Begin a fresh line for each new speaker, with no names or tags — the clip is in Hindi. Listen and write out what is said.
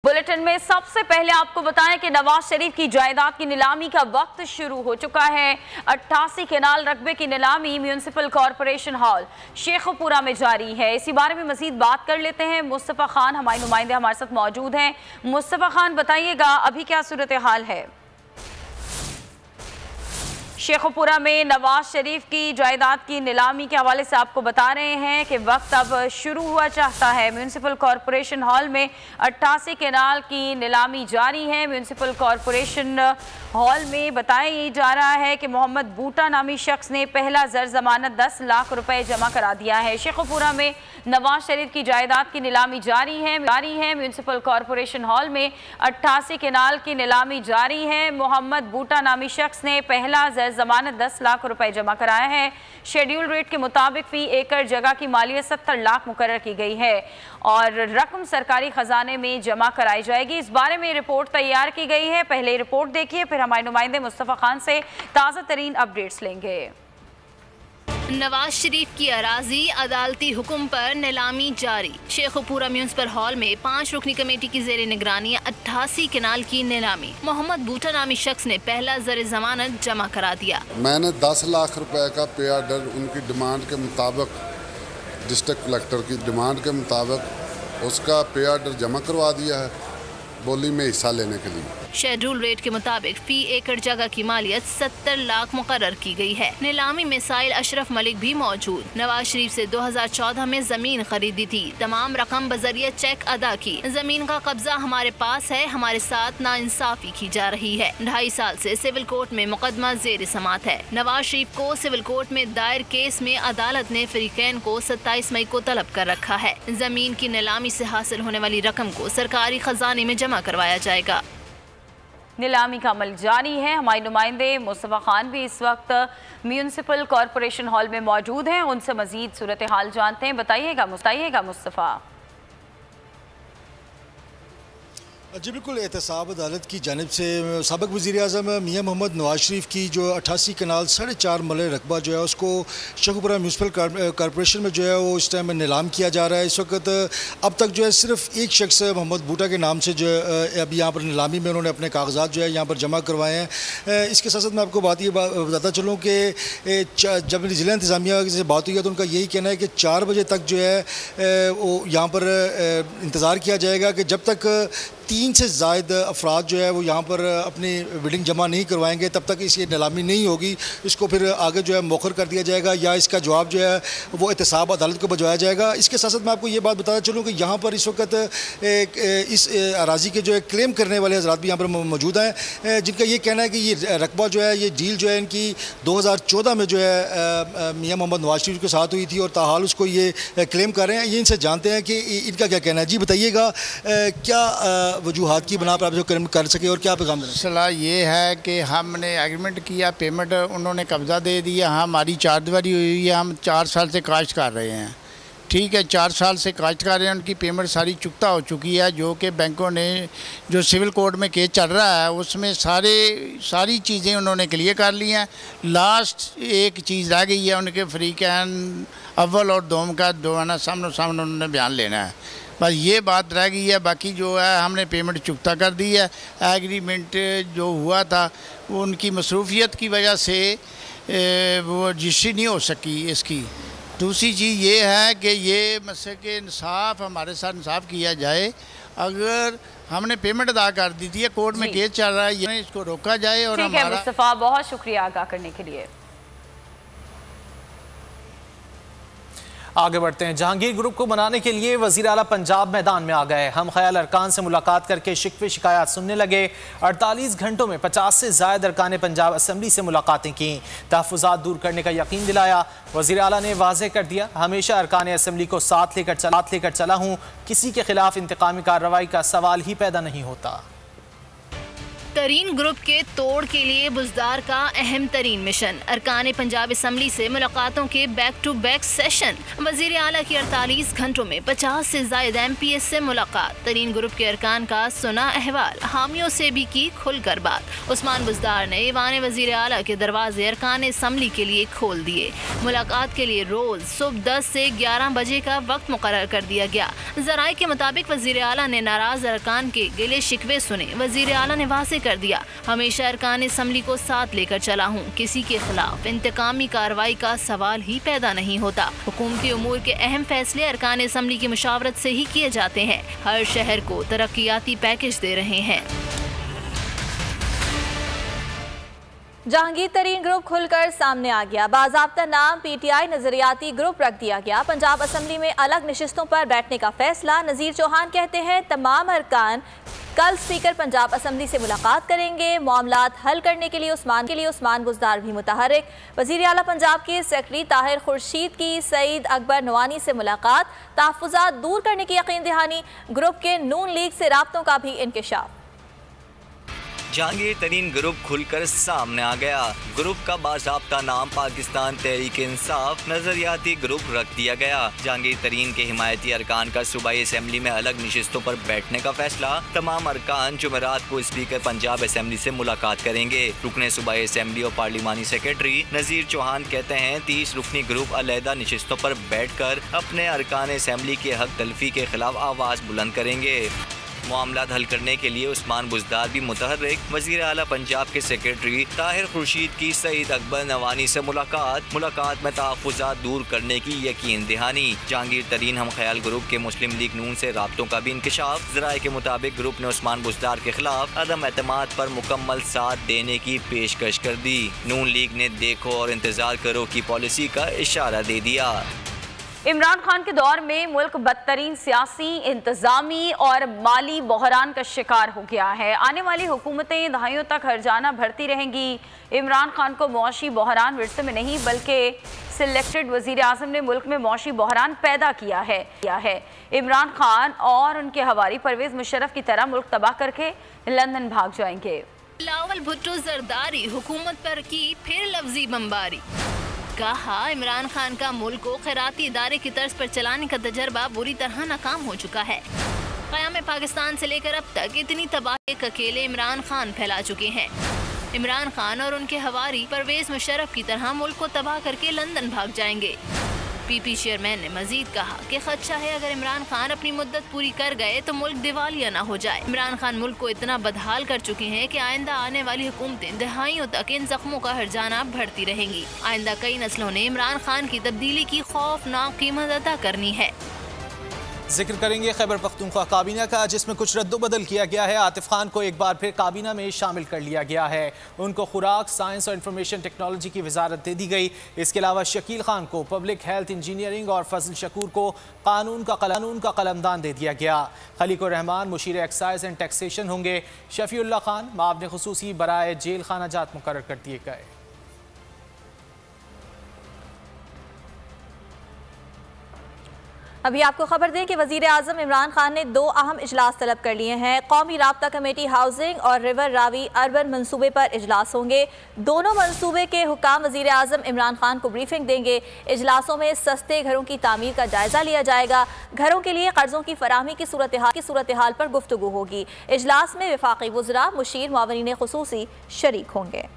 बुलेटिन में सबसे पहले आपको बताएं कि नवाज शरीफ की जायदाद की नीलामी का वक्त शुरू हो चुका है। 88 केनाल रकबे की नीलामी म्यूनिसिपल कॉरपोरेशन हॉल शेखपुरा में जारी है। इसी बारे में मजीद बात कर लेते हैं। मुस्तफ़ा खान हमारे नुमाइंदे हमारे साथ मौजूद हैं। मुस्तफ़ा खान, बताइएगा अभी क्या सूरत हाल है? शेखपुरा में नवाज शरीफ की जायदाद की नीलामी के हवाले से आपको बता रहे हैं कि वक्त अब शुरू हुआ चाहता है। म्यूनिसिपल कॉरपोरेशन हॉल में 88 केनाल की नीलामी जारी है। म्यूनिसिपल कॉरपोरेशन हॉल में बताया जा रहा है कि मोहम्मद बूटा नामी शख्स ने पहला ज़र ज़मानत 10 लाख रुपए जमा करा दिया है। शेखपुरा में नवाज शरीफ की जायदाद की नीलामी जारी है। म्यूनिसिपल कॉरपोरेशन हॉल में 88 केनाल की नीलामी जारी है। मोहम्मद बूटा नामी शख्स ने पहला जमानत 10 लाख रुपए जमा कराया है। शेड्यूल रेट के मुताबिक फी एकड़ जगह की मालियत 70 लाख मुकर्रर की गई है और रकम सरकारी खजाने में जमा कराई जाएगी। इस बारे में रिपोर्ट तैयार की गई है। पहले रिपोर्ट देखिए, फिर हमारे नुमाइंदे मुस्तफ़ा खान से ताज़ा तरीन अपडेट्स लेंगे।
नवाज शरीफ की अराजी अदालती हुक्म पर नीलामी जारी। शेखपुरा म्यूनिसिपल हॉल में 5 रुकनी कमेटी की जेर निगरानी 88 केनाल की नीलामी। मोहम्मद बूटा नामी शख्स ने पहला ज़र ज़मानत जमा करा दिया।
मैंने 10 लाख रुपए का पे आर्डर उनकी डिमांड के मुताबिक, डिस्ट्रिक्ट कलेक्टर की डिमांड के मुताबिक उसका पे आर्डर जमा करवा दिया है बोली में हिस्सा लेने के लिए।
शेड्यूल रेट के मुताबिक फी एकड़ जगह की मालियत 70 लाख मुकर्रर की गई है। नीलामी में साइल अशरफ मलिक भी मौजूद। नवाज शरीफ से 2014 में जमीन खरीदी थी। तमाम रकम बजरिए चेक अदा की। जमीन का कब्जा हमारे पास है। हमारे साथ नाइंसाफी की जा रही है। 2.5 साल से सिविल कोर्ट में मुकदमा जेर समात है। नवाज शरीफ को सिविल कोर्ट में दायर केस में अदालत ने फरीकैन को 27 मई को तलब कर रखा है। जमीन की नीलामी से हासिल होने वाली रकम को सरकारी खजाने में जमा करवाया जाएगा।
नीलामी का अमल जारी है। हमारे नुमाइंदे मुस्तफ़ा खान भी इस वक्त म्यूनिसिपल कॉरपोरेशन हॉल में मौजूद हैं। उनसे मजीद सूरत हाल जानते हैं। बताइएगा मुस्तफ़ा।
जी बिल्कुल, एहतसाब अदालत की जानिब से साबिक़ वज़ीर-ए-आज़म मियां मोहम्मद नवाज शरीफ की जो 88 केनाल 4.5 मरले रकबा जो है उसको शेखपुरा म्यूनिसिपल कॉरपोरेशन में जो है वो इस टाइम नीलाम किया जा रहा है। इस वक्त अब तक जो है सिर्फ एक शख्स मोहम्मद बूटा के नाम से जो अभी यहाँ पर नीलामी में उन्होंने अपने कागजात जो है यहाँ पर जमा करवाए हैं। इसके साथ साथ मैं आपको बात बताता चलूँ कि जब मेरी ज़िला इंतज़ामिया से बात हुई है तो उनका यही कहना है कि 4 बजे तक जो है वो यहाँ पर इंतज़ार किया जाएगा कि जब तक 3 से ज़ायद अफराद जो है वो यहाँ पर अपनी बिल्डिंग जमा नहीं करवाएंगे तब तक इसकी नीलामी नहीं होगी। इसको फिर आगे जो है मौखर कर दिया जाएगा या इसका जवाब जो है वो एहतसाब अदालत को भिजवाया जाएगा। इसके साथ साथ मैं आपको ये बात बताना चलूँ कि यहाँ पर इस वक्त इस अराजी के जो है क्लेम करने वाले हज़रात भी यहाँ पर मौजूद हैं, जिनका ये कहना है कि ये रकबा जो है, ये डील जो है इनकी 2014 में जो है मियाँ मोहम्मद नवाज शरीफ के साथ हुई थी और ताहाल उसको ये क्लेम कर रहे हैं। ये इनसे जानते हैं कि इनका क्या कहना है। जी बताइएगा, क्या वजूहात की बना पर आप जो कर सके और क्या पैगाम देना?
मसला ये है कि हमने एग्रीमेंट किया, पेमेंट उन्होंने कब्ज़ा दे दिया। हमारी चारदीवारी हुई है। हम 4 साल से काश्त कर रहे हैं। ठीक है, 4 साल से काश्त कर रहे हैं। उनकी पेमेंट सारी चुकता हो चुकी है, जो कि बैंकों ने जो सिविल कोर्ट में केस चल रहा है उसमें सारी चीज़ें उन्होंने क्लियर कर ली हैं। लास्ट एक चीज़ रह गई है, उनके फरीकैन अव्वल और दोम का दोबारा सामने उन्होंने बयान लेना है। बस ये बात रह गई है। बाकी जो है हमने पेमेंट चुकता कर दी है। एग्रीमेंट जो हुआ था वो उनकी मसरूफियत की वजह से वो रजिस्ट्री नहीं हो सकी इसकी। दूसरी चीज़ ये है कि ये मसले के इंसाफ, हमारे साथ इंसाफ किया जाए। अगर हमने पेमेंट अदा कर दी थी, कोर्ट में केस चल रहा है, इसको रोका जाए। और
ठीक है मुस्तफ़ा, बहुत शुक्रिया आगाह करने के लिए।
आगे बढ़ते हैं। जहांगीर ग्रुप को बनाने के लिए वजीर आला पंजाब मैदान में आ गए। हम ख्याल अरकान से मुलाकात करके शिकवे शिकायत सुनने लगे। 48 घंटों में 50 से ज़ायद अरकान पंजाब असम्बली से मुलाकातें की। तहफ़्फ़ुज़ात दूर करने का यकीन दिलाया। वजीर आला ने वाज़ेह कर दिया, हमेशा अरकान असम्बली को साथ लेकर चला हूँ। किसी के खिलाफ इंतकामी कार्रवाई का सवाल ही पैदा नहीं होता।
तरीन ग्रुप के तोड़ के लिए बुज़दार का अहम तरीन मिशन। अरकान पंजाब असम्बली से मुलाकातों के बैक टू बैक सेशन। वज़ीर आला की 48 घंटों में 50 से ज़ायद MPS से मुलाकात। तरीन ग्रुप के अरकान का सुना अहवाल। हामियों से भी की खुलकर बात। उस्मान बुज़दार ने ईवान वज़ीर आला के दरवाजे अरकान असम्बली के लिए खोल दिए। मुलाकात के लिए रोज़ सुबह 10 से 11 बजे का वक्त मुकर्रर कर दिया गया। ज़राए के मुताबिक वज़ीर आला ने नाराज़ अरकान के गिले शिकवे सुने। वज़ीर आला ने वाज़ेह कर दिया, हमेशा अरकान असम्बली को साथ लेकर चला हूँ। किसी के खिलाफ इंतकामी कार्रवाई का सवाल ही पैदा नहीं होता। हुकूमती उमूर के अहम फैसले अरकान असम्बली की मुशावरत से ही किए जाते हैं। हर शहर को तरक्याती पैकेज दे रहे हैं।
जहांगीर तरीन ग्रुप खुलकर सामने आ गया। बाज़ाब्ता नाम PTI नजरियाती ग्रुप रख दिया गया। पंजाब असम्बली में अलग नशिस्तों पर बैठने का फैसला। नज़ीर चौहान कहते हैं तमाम अरकान कल स्पीकर पंजाब असम्बली से मुलाकात करेंगे। मामलात हल करने के लिए उस्मान बुज़दार भी मुतहरिक। वज़ीर आला पंजाब के सेक्रेटरी ताहिर खुर्शीद की सईद अकबर नवानी से मुलाकात। तहफ़्फ़ुज़ात दूर करने की यकीन दहानी। ग्रुप के नून लीग से राब्तों का भी इंकशाफ।
जहांगीर तरीन ग्रुप खुलकर सामने आ गया। ग्रुप का बाज़ाब्ता नाम पाकिस्तान तहरीक इंसाफ नजरियाती ग्रुप रख दिया गया। जहांगीर तरीन के हिमायती अरकान का सूबाई असम्बली में अलग नशिस्तों पर बैठने का फैसला। तमाम अरकान जुमेरात को स्पीकर पंजाब असम्बली से मुलाकात करेंगे। रुकने सूबाई असम्बली और पार्लिमानी सेक्रेटरी नज़ीर चौहान कहते हैं 30 रुकनी ग्रुप अलहदा नशिस्तों पर बैठ कर अपने अरकान असम्बली के हक तलफी के खिलाफ आवाज़ बुलंद करेंगे। मामलात हल करने के लिए उस्मान बुज़दार भी मुतहर्रिक। वज़ीर आला पंजाब के सेक्रेटरी ताहिर खुर्शीद की सईद अकबर नवानी से मुलाकात में तहफ़्फ़ुज़ात दूर करने की यकीन दहानी। जहांगीर तरीन हम ख्याल ग्रुप के मुस्लिम लीग नून से राब्तों का भी इंकशाफ। ज़राए के मुताबिक ग्रुप ने उस्मान बुज़दार के खिलाफ अदम एतमाद पर मुकम्मल साथ देने की पेशकश कर दी। नून लीग ने देखो और इंतज़ार करो की पॉलिसी का इशारा दे दिया।
इमरान खान के दौर में मुल्क बदतरीन सियासी, इंतजामी और माली बहरान का शिकार हो गया है। आने वाली हुकूमतें दहाइयों तक हरजाना भरती रहेंगी। इमरान खान को मौशी बहरान विरसे में नहीं बल्कि सिलेक्टेड वज़ीर आज़म ने मुल्क में मौशी बहरान पैदा किया है। इमरान खान और उनके हवारी परवेज़ मुशर्रफ की तरह मुल्क तबाह करके लंदन भाग जाएंगे।
बिलावल भुट्टो जरदारी हुकूमत पर की फिर लफ्जी बमबारी। कहा इमरान खान का मुल्क को खैराती इदारे की तर्ज पर चलाने का तजर्बा बुरी तरह नाकाम हो चुका है। क़याम पाकिस्तान से लेकर अब तक इतनी तबाही अकेले इमरान खान फैला चुके हैं। इमरान खान और उनके हवारी परवेज़ मुशर्रफ की तरह मुल्क को तबाह करके लंदन भाग जाएंगे। PP चेयरमैन ने मजीद कहा कि खदशा है अगर इमरान खान अपनी मुद्दत पूरी कर गए तो मुल्क दिवालिया न हो जाए। इमरान खान मुल्क को इतना बदहाल कर चुके हैं कि आइंदा आने वाली हुकूमतें दहाइयों तक इन जख्मों का हर्जाना भरती रहेंगी। आइंदा कई नस्लों ने इमरान खान की तब्दीली की खौफनाक कीमत अदा करनी है।
जिक्र करेंगे खैबर पख्तूनख्वा काबीना का, जिसमें कुछ रद्दोबदल किया गया है। आतिफ खान को एक बार फिर काबीना में शामिल कर लिया गया है। उनको खुराक, साइंस और इंफॉर्मेशन टेक्नोलॉजी की वजारत दे दी गई। इसके अलावा शकील खान को पब्लिक हेल्थ इंजीनियरिंग और फजल शकूर को कानून का कलमदान दे दिया गया। खलीकुर रहमान मुशीर एक्साइज एंड टैक्सेशन होंगे। शफीउल्लाह खान मावने खुसूसी बराए जेल खानाजात मुकर्रर कर दिए गए।
अभी आपको खबर दें कि वज़ीर आज़म इमरान खान ने 2 अहम इजलास तलब कर लिए हैं। कौमी राब्ता कमेटी हाउसिंग और रिवर रावी अर्बन मंसूबे पर इजलास होंगे। दोनों मंसूबे के हुकाम वज़ीर आज़म इमरान खान को ब्रीफिंग देंगे। इजलासों में सस्ते घरों की तामीर का जायजा लिया जाएगा। घरों के लिए कर्जों की फराहमी की सूरत हाल पर गुफ्तगू होगी। इजलास में वफाकी वज़रा, मुशीर, मुआवनीन खुसूसी शरीक होंगे।